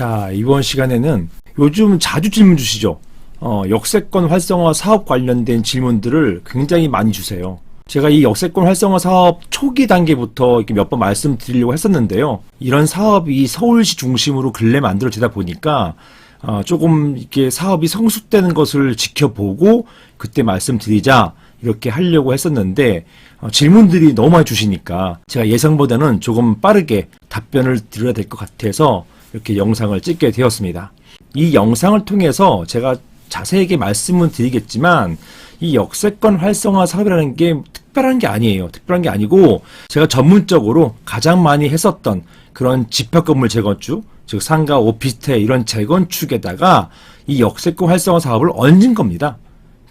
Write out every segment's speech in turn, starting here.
자, 이번 시간에는 요즘 자주 질문 주시죠. 역세권 활성화 사업 관련된 질문들을 굉장히 많이 주세요. 제가 이 역세권 활성화 사업 초기 단계부터 이렇게 몇 번 말씀드리려고 했었는데요. 이런 사업이 서울시 중심으로 근래 만들어지다 보니까 조금 이렇게 사업이 성숙되는 것을 지켜보고 그때 말씀드리자 이렇게 하려고 했었는데 질문들이 너무 많이 주시니까 제가 예상보다는 조금 빠르게 답변을 드려야 될 것 같아서 이렇게 영상을 찍게 되었습니다. 이 영상을 통해서 제가 자세하게 말씀은 드리겠지만 이 역세권 활성화 사업이라는 게 특별한 게 아니에요. 특별한 게 아니고 제가 전문적으로 가장 많이 했었던 그런 집합건물 재건축, 즉 상가, 오피스텔 이런 재건축에다가 이 역세권 활성화 사업을 얹은 겁니다.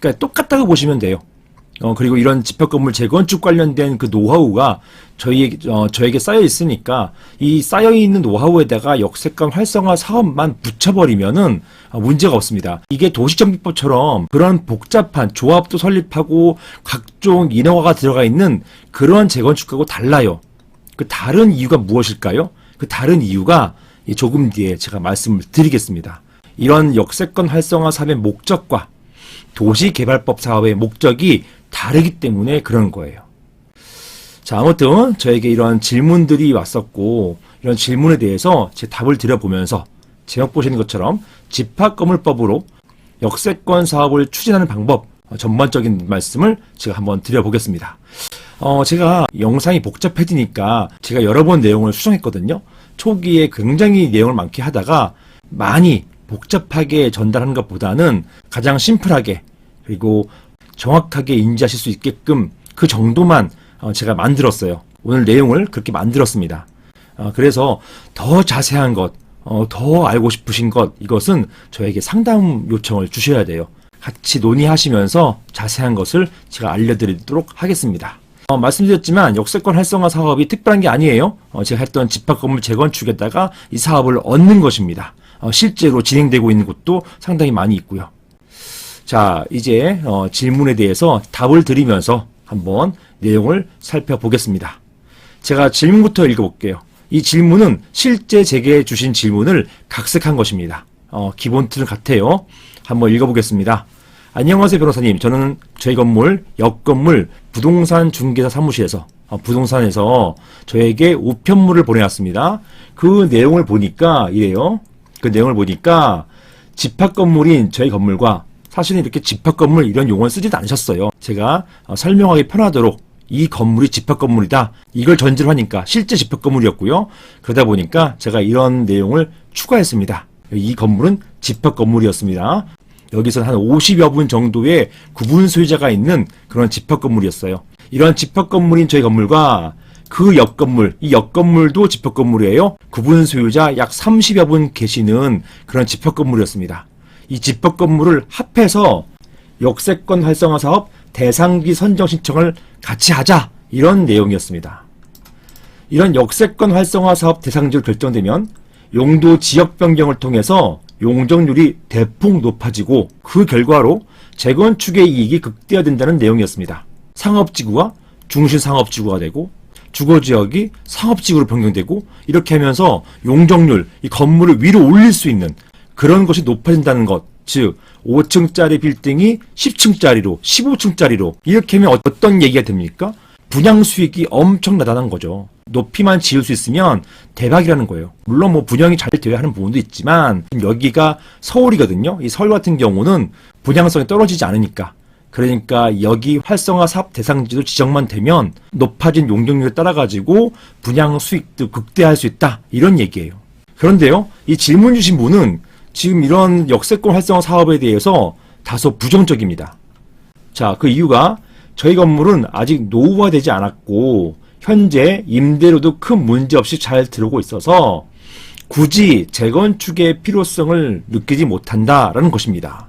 그러니까 똑같다고 보시면 돼요. 그리고 이런 집합건물 재건축 관련된 그 노하우가 저에게 쌓여 있으니까 이 쌓여 있는 노하우에다가 역세권 활성화 사업만 붙여버리면은 문제가 없습니다. 이게 도시정비법처럼 그런 복잡한 조합도 설립하고 각종 인허가가 들어가 있는 그런 재건축하고 달라요. 그 다른 이유가 무엇일까요? 그 다른 이유가 조금 뒤에 제가 말씀을 드리겠습니다. 이런 역세권 활성화 사업의 목적과 도시개발법 사업의 목적이 다르기 때문에 그런 거예요. 자, 아무튼 저에게 이런 질문들이 왔었고 이런 질문에 대해서 제 답을 드려보면서 제목 보시는 것처럼 집합건물법으로 역세권 사업을 추진하는 방법 전반적인 말씀을 제가 한번 드려보겠습니다. 제가 영상이 복잡해지니까 제가 여러 번 내용을 수정했거든요. 초기에 굉장히 내용을 많게 하다가 많이 복잡하게 전달하는 것보다는 가장 심플하게 그리고 정확하게 인지하실 수 있게끔 그 정도만 제가 만들었어요. 오늘 내용을 그렇게 만들었습니다. 그래서 더 자세한 것, 더 알고 싶으신 것, 이것은 저에게 상담 요청을 주셔야 돼요. 같이 논의하시면서 자세한 것을 제가 알려드리도록 하겠습니다. 말씀드렸지만 역세권 활성화 사업이 특별한 게 아니에요. 제가 했던 집합건물 재건축에다가 이 사업을 얻는 것입니다. 실제로 진행되고 있는 곳도 상당히 많이 있고요. 자, 이제 질문에 대해서 답을 드리면서 한번 내용을 살펴보겠습니다. 제가 질문부터 읽어볼게요. 이 질문은 실제 제게 주신 질문을 각색한 것입니다. 기본 틀은 같아요. 한번 읽어보겠습니다. 안녕하세요 변호사님. 저는 저희 건물, 옆건물 부동산 중개사 사무실에서 부동산에서 저에게 우편물을 보내왔습니다. 그 내용을 보니까 이래요. 그 내용을 보니까 집합건물인 저희 건물과 사실은 이렇게 집합건물 이런 용어를 쓰지도 않으셨어요. 제가 설명하기 편하도록 이 건물이 집합건물이다. 이걸 전제로 하니까 실제 집합건물이었고요. 그러다 보니까 제가 이런 내용을 추가했습니다. 이 건물은 집합건물이었습니다. 여기서는 한 50여 분 정도의 구분 소유자가 있는 그런 집합건물이었어요. 이런 집합건물인 저희 건물과 그 옆건물, 이 옆건물도 집합건물이에요. 구분 소유자 약 30여 분 계시는 그런 집합건물이었습니다. 이 집합건물을 합해서 역세권 활성화 사업 대상지 선정 신청을 같이 하자 이런 내용이었습니다. 이런 역세권 활성화 사업 대상지로 결정되면 용도 지역 변경을 통해서 용적률이 대폭 높아지고 그 결과로 재건축의 이익이 극대화된다는 내용이었습니다. 상업지구가 중심상업지구가 되고 주거지역이 상업지구로 변경되고 이렇게 하면서 용적률, 이 건물을 위로 올릴 수 있는 그런 것이 높아진다는 것, 즉 5층짜리 빌딩이 10층짜리로 15층짜리로 이렇게 하면 어떤 얘기가 됩니까? 분양 수익이 엄청나다는 거죠. 높이만 지을 수 있으면 대박이라는 거예요. 물론 뭐 분양이 잘 돼야 하는 부분도 있지만 여기가 서울이거든요. 이 서울 같은 경우는 분양성이 떨어지지 않으니까. 그러니까 여기 활성화 사업 대상지도 지정만 되면 높아진 용적률에 따라 가지고 분양 수익도 극대화할 수 있다. 이런 얘기예요. 그런데요. 이 질문 주신 분은 지금 이런 역세권 활성화 사업에 대해서 다소 부정적입니다. 자, 그 이유가 저희 건물은 아직 노후화되지 않았고 현재 임대료도 큰 문제 없이 잘 들어오고 있어서 굳이 재건축의 필요성을 느끼지 못한다라는 것입니다.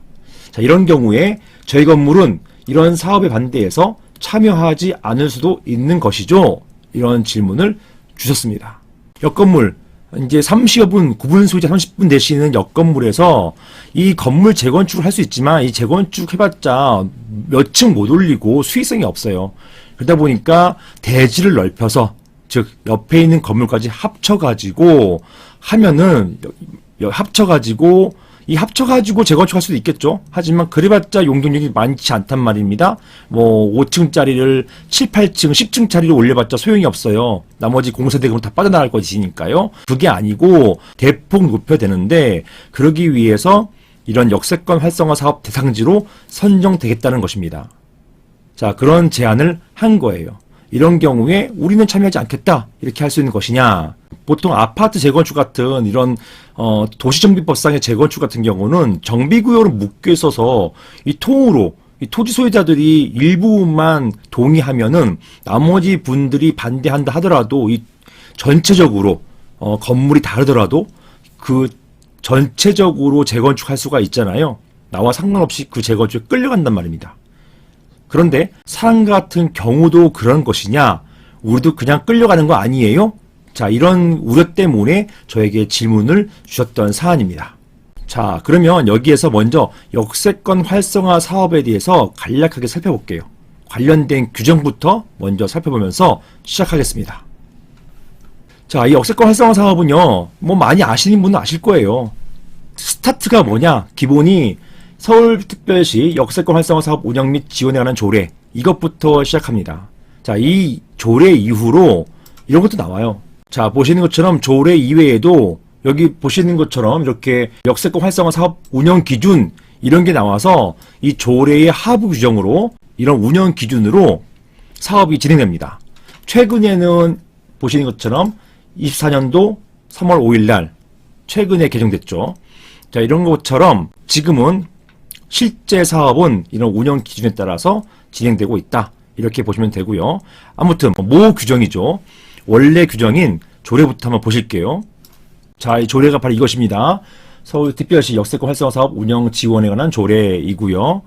자, 이런 경우에 저희 건물은 이런 사업에 반대해서 참여하지 않을 수도 있는 것이죠. 이런 질문을 주셨습니다. 옆건물 이제 30여 분, 구분 소유자 30분 되시는 옆건물에서 이 건물 재건축을 할 수 있지만 이 재건축 해봤자 몇 층 못 올리고 수익성이 없어요. 그러다 보니까 대지를 넓혀서 즉 옆에 있는 건물까지 합쳐가지고 하면은 합쳐가지고 재건축할 수도 있겠죠. 하지만 그래봤자 용적률이 많지 않단 말입니다. 뭐 5층짜리를 7, 8층, 10층짜리로 올려봤자 소용이 없어요. 나머지 공사대금은 다 빠져나갈 것이니까요. 그게 아니고 대폭 높여야 되는데 그러기 위해서 이런 역세권 활성화 사업 대상지로 선정되겠다는 것입니다. 자, 그런 제안을 한 거예요. 이런 경우에 우리는 참여하지 않겠다 이렇게 할 수 있는 것이냐. 보통 아파트 재건축 같은 이런 도시정비법상의 재건축 같은 경우는 정비구역으로 묶여 있어서 이 통으로 이 토지 소유자들이 일부분만 동의하면은 나머지 분들이 반대한다 하더라도 이 전체적으로 건물이 다르더라도 그 전체적으로 재건축할 수가 있잖아요. 나와 상관없이 그 재건축에 끌려간단 말입니다. 그런데 사람 같은 경우도 그런 것이냐? 우리도 그냥 끌려가는 거 아니에요? 자, 이런 우려 때문에 저에게 질문을 주셨던 사안입니다. 자, 그러면 여기에서 먼저 역세권 활성화 사업에 대해서 간략하게 살펴볼게요. 관련된 규정부터 먼저 살펴보면서 시작하겠습니다. 자, 이 역세권 활성화 사업은요, 뭐 많이 아시는 분은 아실 거예요. 스타트가 뭐냐? 기본이 서울특별시 역세권 활성화 사업 운영 및 지원에 관한 조례, 이것부터 시작합니다. 자, 이 조례 이후로 이런 것도 나와요. 자, 보시는 것처럼 조례 이외에도 여기 보시는 것처럼 이렇게 역세권 활성화 사업 운영 기준 이런 게 나와서 이 조례의 하부 규정으로 이런 운영 기준으로 사업이 진행됩니다. 최근에는 보시는 것처럼 24년도 3월 5일 날 최근에 개정됐죠. 자, 이런 것처럼 지금은 실제 사업은 이런 운영 기준에 따라서 진행되고 있다. 이렇게 보시면 되고요. 아무튼 모 규정이죠. 원래 규정인 조례부터 한번 보실게요. 자, 이 조례가 바로 이것입니다. 서울특별시 역세권 활성화 사업 운영 지원에 관한 조례이고요.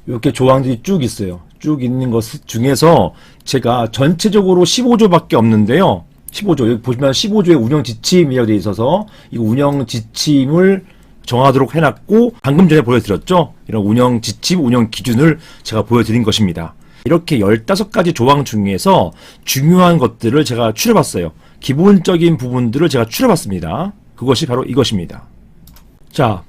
이렇게 조항들이 쭉 있어요. 쭉 있는 것 중에서 제가 전체적으로 15조밖에 없는데요. 15조, 여기 보시면 15조의 운영 지침이라고 되어 있어서 이 운영 지침을 정하도록 해놨고 방금 전에 보여드렸죠. 이런 운영 지침, 운영 기준을 제가 보여드린 것입니다. 이렇게 15가지 조항 중에서 중요한 것들을 제가 추려봤어요. 기본적인 부분들을 제가 추려봤습니다. 그것이 바로 이것입니다. 자,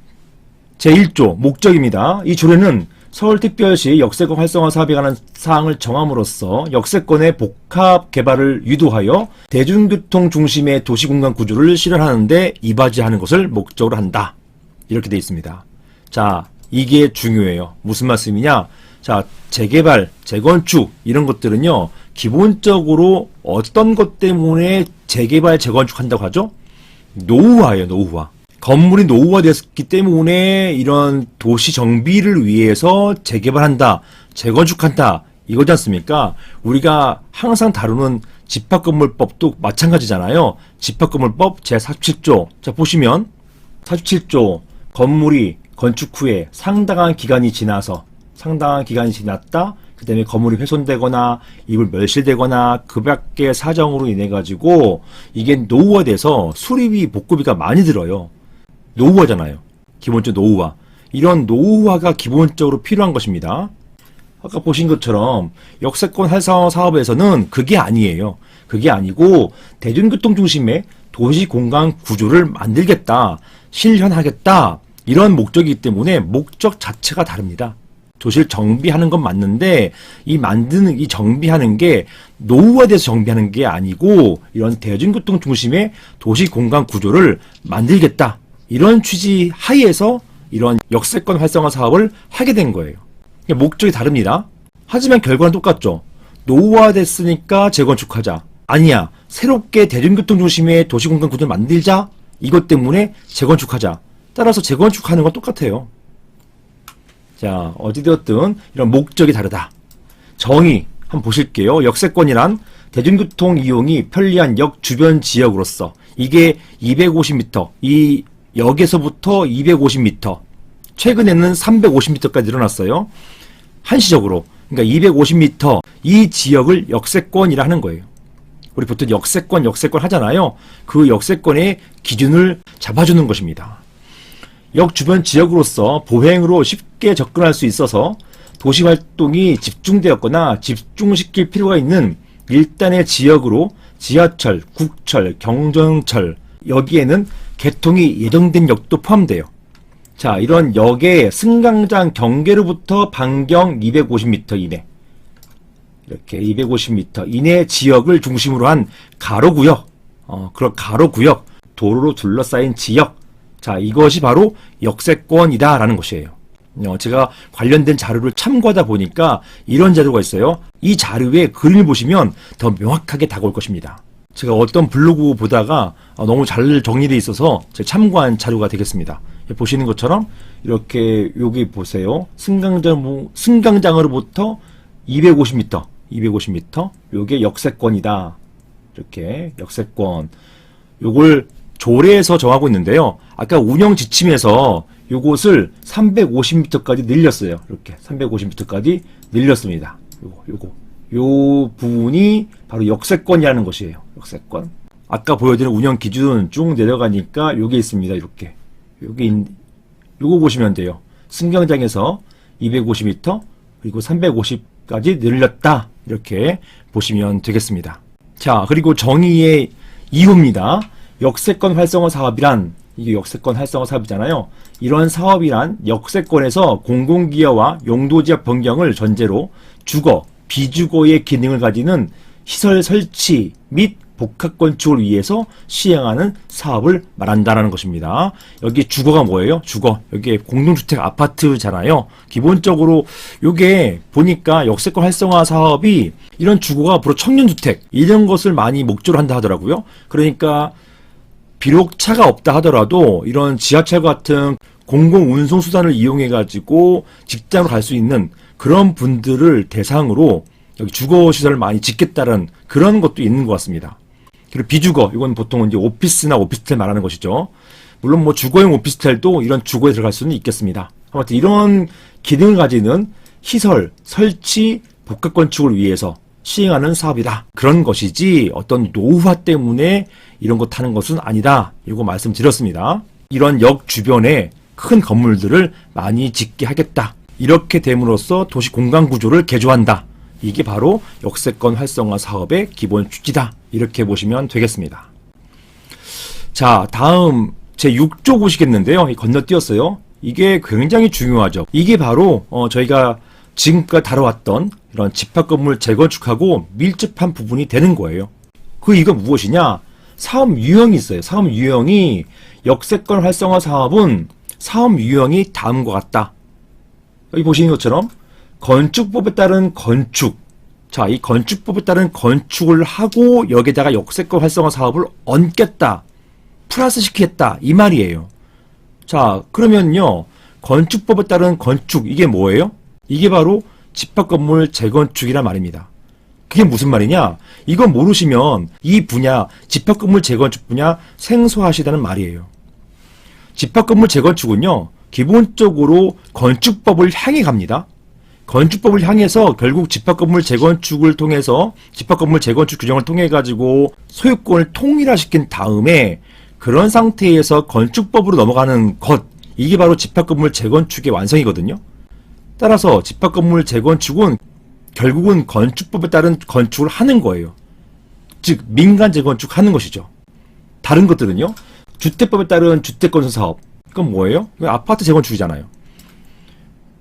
제1조 목적입니다. 이 조례는 서울특별시 역세권 활성화 사업에 관한 사항을 정함으로써 역세권의 복합 개발을 유도하여 대중교통 중심의 도시공간 구조를 실현하는 데 이바지하는 것을 목적으로 한다. 이렇게 되어 있습니다. 자, 이게 중요해요. 무슨 말씀이냐? 자, 재개발, 재건축 이런 것들은요. 기본적으로 어떤 것 때문에 재개발, 재건축한다고 하죠? 노후화예요. 노후화. 건물이 노후화됐기 때문에 이런 도시 정비를 위해서 재개발한다, 재건축한다 이거지 않습니까? 우리가 항상 다루는 집합건물법도 마찬가지잖아요. 집합건물법 제47조. 자, 보시면 47조 건물이 건축 후에 상당한 기간이 지났다. 그 다음에 건물이 훼손되거나 이불 멸실되거나 그 밖의 사정으로 인해 가지고 이게 노후화돼서 수리비 복구비가 많이 들어요. 노후화잖아요. 기본적으로 노후화. 이런 노후화가 기본적으로 필요한 것입니다. 아까 보신 것처럼 역세권 활성화 사업에서는 그게 아니에요. 그게 아니고 대중교통 중심의 도시공간 구조를 만들겠다, 실현하겠다 이런 목적이기 때문에 목적 자체가 다릅니다. 도시를 정비하는 건 맞는데 이 정비하는 게 노후화돼서 정비하는 게 아니고 이런 대중교통 중심의 도시공간 구조를 만들겠다 이런 취지 하에서 이런 역세권 활성화 사업을 하게 된 거예요. 목적이 다릅니다. 하지만 결과는 똑같죠. 노후화됐으니까 재건축하자. 아니야. 새롭게 대중교통 중심의 도시공간 구조를 만들자. 이것 때문에 재건축하자. 따라서 재건축하는 건 똑같아요. 자, 어찌되었든 이런 목적이 다르다. 정의 한번 보실게요. 역세권이란 대중교통 이용이 편리한 역 주변 지역으로서 이게 250m, 이 역에서부터 250m, 최근에는 350m까지 늘어났어요. 한시적으로. 그러니까 250m 이 지역을 역세권이라 하는 거예요. 우리 보통 역세권 하잖아요. 그 역세권의 기준을 잡아주는 것입니다. 역 주변 지역으로서 보행으로 쉽게 접근할 수 있어서 도시활동이 집중되었거나 집중시킬 필요가 있는 일단의 지역으로 지하철, 국철, 경전철 여기에는 개통이 예정된 역도 포함돼요. 자, 이런 역의 승강장 경계로부터 반경 250m 이내, 이렇게 250m 이내 지역을 중심으로 한 가로구역, 그런 가로구역, 도로로 둘러싸인 지역, 자, 이것이 바로 역세권이다라는 것이에요. 제가 관련된 자료를 참고하다 보니까 이런 자료가 있어요. 이 자료에 그림을 보시면 더 명확하게 다가올 것입니다. 제가 어떤 블로그 보다가 너무 잘 정리되어 있어서 제가 참고한 자료가 되겠습니다. 보시는 것처럼 이렇게 여기 보세요. 승강장으로부터 250m 요게 역세권이다. 이렇게 역세권, 요걸 조례에서 정하고 있는데요. 아까 운영 지침에서 요것을 350m까지 늘렸어요. 이렇게 350m까지 늘렸습니다. 요 부분이 바로 역세권이라는 것이에요. 역세권. 아까 보여드린 운영 기준 쭉 내려가니까 요게 있습니다. 이렇게 요거 보시면 돼요. 승강장에서 250m 그리고 350까지 늘렸다, 이렇게 보시면 되겠습니다. 자, 그리고 정의의 이유입니다. 역세권 활성화 사업이란, 이게 역세권 활성화 사업이잖아요. 이러한 사업이란 역세권에서 공공기여와 용도지역 변경을 전제로 주거, 비주거의 기능을 가지는 시설 설치 및 복합 건축을 위해서 시행하는 사업을 말한다라는 것입니다. 여기 주거가 뭐예요? 주거. 여기 공동주택 아파트잖아요. 기본적으로 요게 보니까 역세권 활성화 사업이 이런 주거가 앞으로 청년주택 이런 것을 많이 목적으로 한다 하더라고요. 그러니까 비록 차가 없다 하더라도 이런 지하철 같은 공공운송수단을 이용해 가지고 직장으로 갈 수 있는 그런 분들을 대상으로 여기 주거시설을 많이 짓겠다는 그런 것도 있는 것 같습니다. 그리고 비주거, 이건 보통 이제 오피스나 오피스텔 말하는 것이죠. 물론 뭐 주거용 오피스텔도 이런 주거에 들어갈 수는 있겠습니다. 아무튼 이런 기능을 가지는 시설, 설치, 복합 건축을 위해서 시행하는 사업이다. 그런 것이지 어떤 노후화 때문에 이런 것 하는 것은 아니다. 이거 말씀드렸습니다. 이런 역 주변에 큰 건물들을 많이 짓게 하겠다. 이렇게 됨으로써 도시 공간 구조를 개조한다. 이게 바로 역세권 활성화 사업의 기본 취지다. 이렇게 보시면 되겠습니다. 자, 다음 제6조 보시겠는데요. 건너뛰었어요. 이게 굉장히 중요하죠. 이게 바로 저희가 지금까지 다뤄왔던 이런 집합건물 재건축하고 밀접한 부분이 되는 거예요. 이건 무엇이냐? 사업 유형이 있어요. 사업 유형이 역세권 활성화 사업은 사업 유형이 다음과 같다. 여기 보시는 것처럼 건축법에 따른 건축. 자, 이 건축법에 따른 건축을 하고 여기다가 역세권 활성화 사업을 얹겠다. 플러스 시키겠다. 이 말이에요. 자, 그러면요. 건축법에 따른 건축, 이게 뭐예요? 이게 바로 집합건물 재건축이란 말입니다. 그게 무슨 말이냐? 이건 모르시면 이 분야, 집합건물 재건축 분야 생소하시다는 말이에요. 집합건물 재건축은요, 기본적으로 건축법을 향해 갑니다. 건축법을 향해서 결국 집합건물 재건축을 통해서 집합건물 재건축 규정을 통해 가지고 소유권을 통일화시킨 다음에 그런 상태에서 건축법으로 넘어가는 것, 이게 바로 집합건물 재건축의 완성이거든요. 따라서 집합건물 재건축은 결국은 건축법에 따른 건축을 하는 거예요. 즉 민간 재건축 하는 것이죠. 다른 것들은요, 주택법에 따른 주택건설 사업, 그건 뭐예요? 아파트 재건축이잖아요.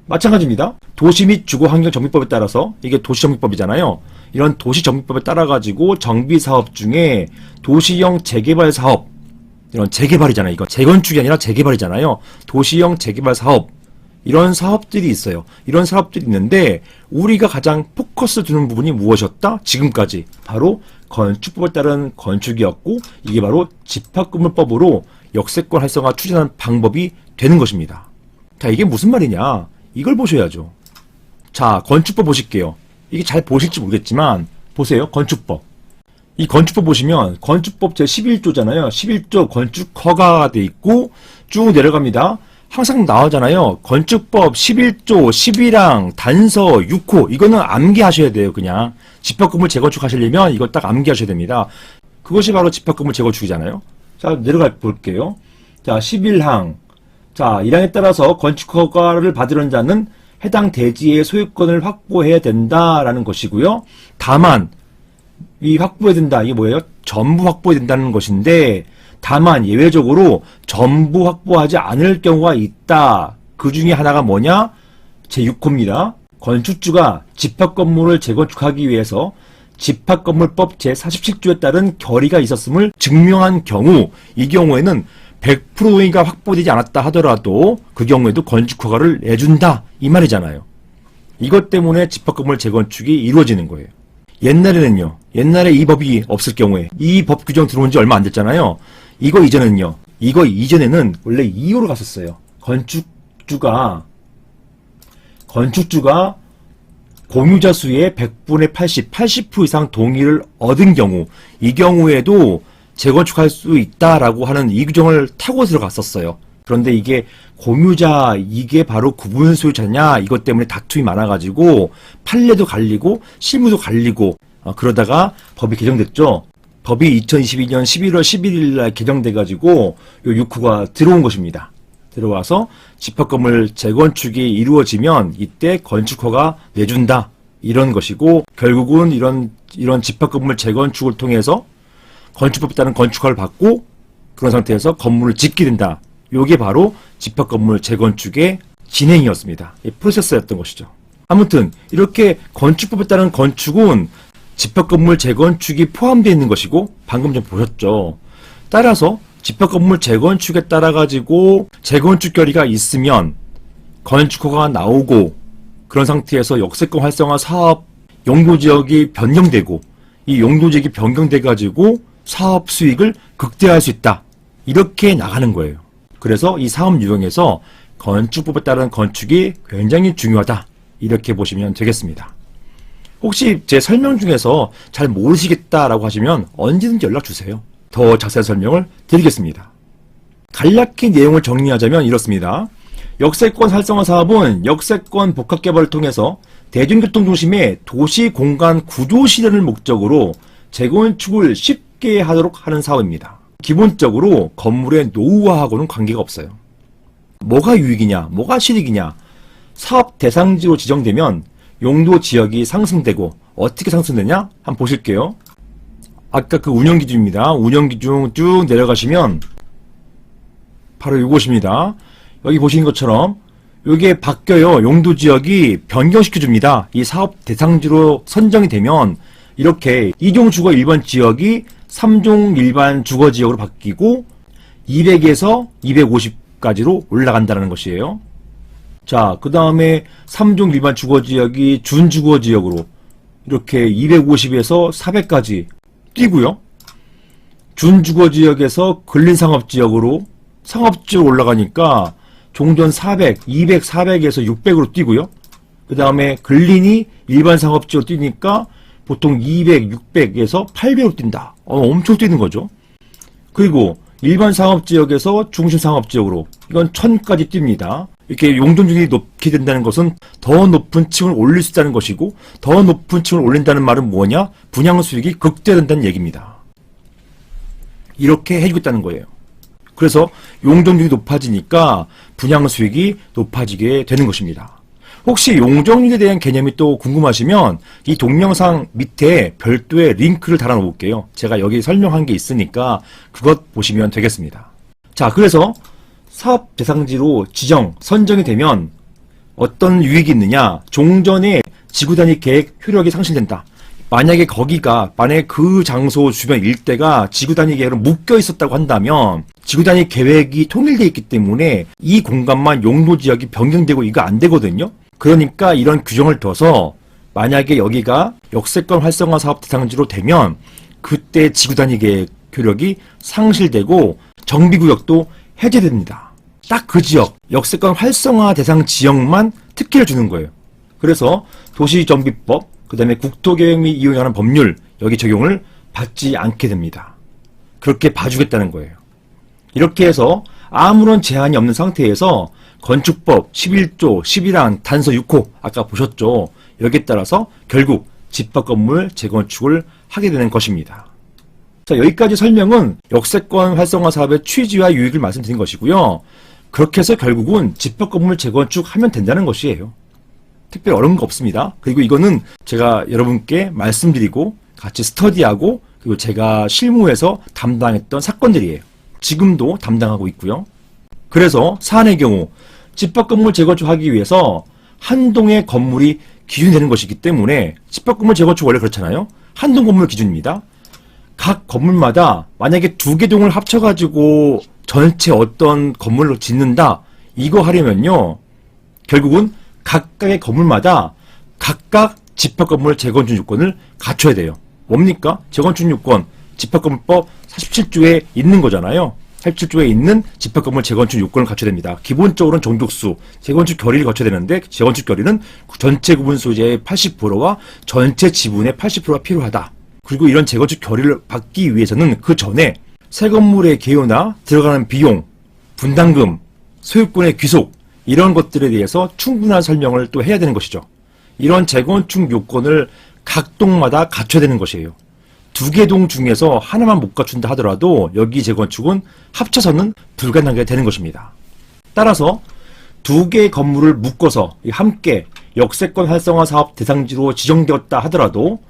마찬가지입니다. 도시 및 주거환경정비법에 따라서, 이게 도시정비법이잖아요. 이런 도시정비법에 따라 가지고 정비사업 중에 도시형 재개발 사업, 이런 재개발이잖아요. 이거 재건축이 아니라 재개발이잖아요. 도시형 재개발 사업, 이런 사업들이 있어요. 이런 사업들이 있는데 우리가 가장 포커스 두는 부분이 무엇이었다? 지금까지 바로 건축법에 따른 건축이었고, 이게 바로 집합건물법으로 역세권 활성화 추진하는 방법이 되는 것입니다. 자, 이게 무슨 말이냐? 이걸 보셔야죠. 자, 건축법 보실게요. 이게 잘 보실지 모르겠지만 보세요. 건축법. 이 건축법 보시면 건축법 제11조잖아요. 11조 건축허가가 돼 있고 쭉 내려갑니다. 항상 나오잖아요. 건축법 11조 11항 단서 6호, 이거는 암기하셔야 돼요. 그냥 집합건물 재건축 하시려면 이걸 딱 암기하셔야 됩니다. 그것이 바로 집합건물 재건축이잖아요. 자, 내려가 볼게요. 자, 11항. 자, 1항에 따라서 건축허가를 받으려는 자는 해당 대지의 소유권을 확보해야 된다라는 것이고요. 다만 이 확보해야 된다, 이게 뭐예요? 전부 확보해야 된다는 것인데, 다만 예외적으로 전부 확보하지 않을 경우가 있다. 그 중에 하나가 뭐냐? 제6호입니다. 건축주가 집합건물을 재건축하기 위해서 집합건물법 제47조에 따른 결의가 있었음을 증명한 경우, 이 경우에는 100%가 확보되지 않았다 하더라도 그 경우에도 건축허가를 내준다, 이 말이잖아요. 이것 때문에 집합건물 재건축이 이루어지는 거예요. 옛날에는요, 옛날에 이 법이 없을 경우에, 이 법 규정 들어온 지 얼마 안 됐잖아요. 이거 이전에는 원래 2호로 갔었어요. 건축주가 공유자 수의 100분의 80% 이상 동의를 얻은 경우, 이 경우에도 재건축할 수 있다라고 하는 이 규정을 타고 들어갔었어요. 그런데 이게 공유자, 이게 바로 구분 소유자냐, 이것 때문에 다툼이 많아가지고 판례도 갈리고 실무도 갈리고, 그러다가 법이 개정됐죠. 법이 2022년 11월 11일 날 개정돼가지고 요 6호가 들어온 것입니다. 들어와서 집합건물 재건축이 이루어지면 이때 건축허가 내준다, 이런 것이고, 결국은 이런 집합건물 재건축을 통해서 건축법에 따른 건축허를 받고 그런 상태에서 건물을 짓게 된다. 요게 바로 집합건물 재건축의 진행이었습니다. 이 프로세스였던 것이죠. 아무튼 이렇게 건축법에 따른 건축은 집합건물 재건축이 포함되어 있는 것이고, 방금 좀 보셨죠. 따라서 집합건물 재건축에 따라 가지고 재건축 결의가 있으면 건축허가가 나오고, 그런 상태에서 역세권 활성화 사업 용도지역이 변경되고, 이 용도지역이 변경돼 가지고 사업 수익을 극대화할 수 있다, 이렇게 나가는 거예요. 그래서 이 사업 유형에서 건축법에 따른 건축이 굉장히 중요하다, 이렇게 보시면 되겠습니다. 혹시 제 설명 중에서 잘 모르시겠다라고 하시면 언제든지 연락 주세요. 더 자세한 설명을 드리겠습니다. 간략히 내용을 정리하자면 이렇습니다. 역세권 활성화 사업은 역세권 복합개발을 통해서 대중교통 중심의 도시 공간 구조 실현을 목적으로 재건축을 쉽게 하도록 하는 사업입니다. 기본적으로 건물의 노후화하고는 관계가 없어요. 뭐가 유익이냐, 뭐가 실익이냐, 사업 대상지로 지정되면 용도 지역이 상승되고, 어떻게 상승되냐? 한번 보실게요. 아까 그 운영기준입니다. 운영기준 쭉 내려가시면 바로 이곳입니다. 여기 보시는 것처럼 이게 바뀌어요. 용도 지역이 변경시켜줍니다. 이 사업 대상지로 선정이 되면 이렇게 2종 주거 일반 지역이 3종 일반 주거 지역으로 바뀌고 200에서 250까지로 올라간다는 것이에요. 자, 그 다음에 3종 일반 주거 지역이 준주거 지역으로 이렇게 250에서 400까지 뛰고요. 준주거 지역에서 근린상업지역으로 상업지역으로 올라가니까 종전 400, 200, 400에서 600으로 뛰고요. 그 다음에 근린이 일반 상업지역으로 뛰니까 보통 200, 600에서 800으로 뛴다. 엄청 뛰는 거죠. 그리고 일반 상업지역에서 중심상업지역으로 이건 1000까지 뜁니다. 이렇게 용적률이 높게 된다는 것은 더 높은 층을 올릴 수 있다는 것이고, 더 높은 층을 올린다는 말은 뭐냐? 분양 수익이 극대화된다는 얘기입니다. 이렇게 해주겠다는 거예요. 그래서 용적률이 높아지니까 분양 수익이 높아지게 되는 것입니다. 혹시 용적률에 대한 개념이 또 궁금하시면 이 동영상 밑에 별도의 링크를 달아 놓을게요. 제가 여기 설명한 게 있으니까 그것 보시면 되겠습니다. 자, 그래서 사업 대상지로 선정이 되면 어떤 유익이 있느냐? 종전의 지구단위 계획 효력이 상실된다. 만약에 그 장소 주변 일대가 지구단위 계획으로 묶여 있었다고 한다면 지구단위 계획이 통일되어 있기 때문에 이 공간만 용도지역이 변경되고 이거 안 되거든요. 그러니까 이런 규정을 둬서 만약에 여기가 역세권 활성화 사업 대상지로 되면 그때 지구단위 계획 효력이 상실되고 정비구역도 해제됩니다. 딱 그 지역, 역세권 활성화 대상 지역만 특혜를 주는 거예요. 그래서 도시정비법, 그 다음에 국토계획 및 이용에 관한 법률, 여기 적용을 받지 않게 됩니다. 그렇게 봐주겠다는 거예요. 이렇게 해서 아무런 제한이 없는 상태에서 건축법 11조 11항 단서 6호 아까 보셨죠? 여기에 따라서 결국 집합건물 재건축을 하게 되는 것입니다. 자, 여기까지 설명은 역세권 활성화 사업의 취지와 유익을 말씀드린 것이고요. 그렇게 해서 결국은 집합건물 재건축하면 된다는 것이에요. 특별히 어려운 거 없습니다. 그리고 이거는 제가 여러분께 말씀드리고 같이 스터디하고 그리고 제가 실무에서 담당했던 사건들이에요. 지금도 담당하고 있고요. 그래서 사안의 경우 집합건물 재건축하기 위해서 한 동의 건물이 기준이 되는 것이기 때문에 집합건물 재건축 원래 그렇잖아요. 한 동 건물 기준입니다. 각 건물마다 만약에 2개 동을 합쳐가지고 전체 어떤 건물을 짓는다 이거 하려면요 결국은 각각의 건물마다 각각 집합건물 재건축 요건을 갖춰야 돼요. 뭡니까? 재건축 요건 집합건물법 47조에 있는 거잖아요. 47조에 있는 집합건물 재건축 요건을 갖춰야 됩니다. 기본적으로는 정독수, 재건축 결의를 거쳐야 되는데 재건축 결의는 전체 구분 소재의 80%와 전체 지분의 80%가 필요하다. 그리고 이런 재건축 결의를 받기 위해서는 그 전에 새 건물의 개요나 들어가는 비용, 분담금, 소유권의 귀속 이런 것들에 대해서 충분한 설명을 또 해야 되는 것이죠. 이런 재건축 요건을 각 동마다 갖춰야 되는 것이에요. 2개 동 중에서 하나만 못 갖춘다 하더라도 여기 재건축은 합쳐서는 불가능하게 되는 것입니다. 따라서 2개의 건물을 묶어서 함께 역세권 활성화 사업 대상지로 지정되었다 하더라도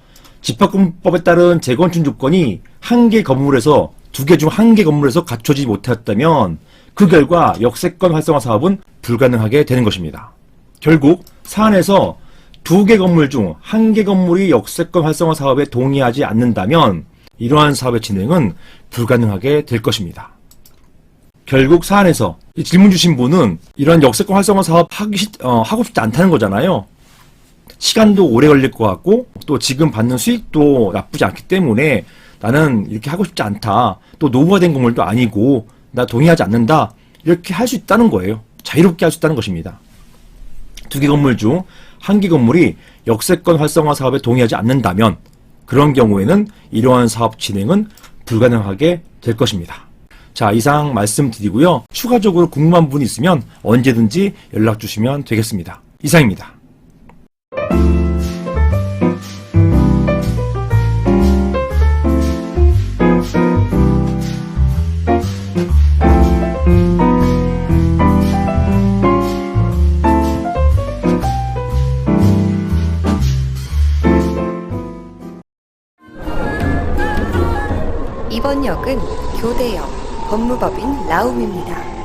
집합건물법에 따른 재건축 요건이 1개 건물에서 2개 중 1개 건물에서 갖춰지지 못했다면 그 결과 역세권 활성화 사업은 불가능하게 되는 것입니다. 결국 사안에서 2개 건물 중 1개 건물이 역세권 활성화 사업에 동의하지 않는다면 이러한 사업의 진행은 불가능하게 될 것입니다. 결국 사안에서 질문 주신 분은 이런 역세권 활성화 사업 하고 싶지 않다는 거잖아요. 시간도 오래 걸릴 것 같고 또 지금 받는 수익도 나쁘지 않기 때문에 나는 이렇게 하고 싶지 않다. 또 노후화된 건물도 아니고 나 동의하지 않는다. 이렇게 할 수 있다는 거예요. 자유롭게 할 수 있다는 것입니다. 2개 건물 중 1개 건물이 역세권 활성화 사업에 동의하지 않는다면 그런 경우에는 이러한 사업 진행은 불가능하게 될 것입니다. 자, 이상 말씀드리고요. 추가적으로 궁금한 부분이 있으면 언제든지 연락 주시면 되겠습니다. 이상입니다. 이번 역은 교대역 법무법인 라움입니다.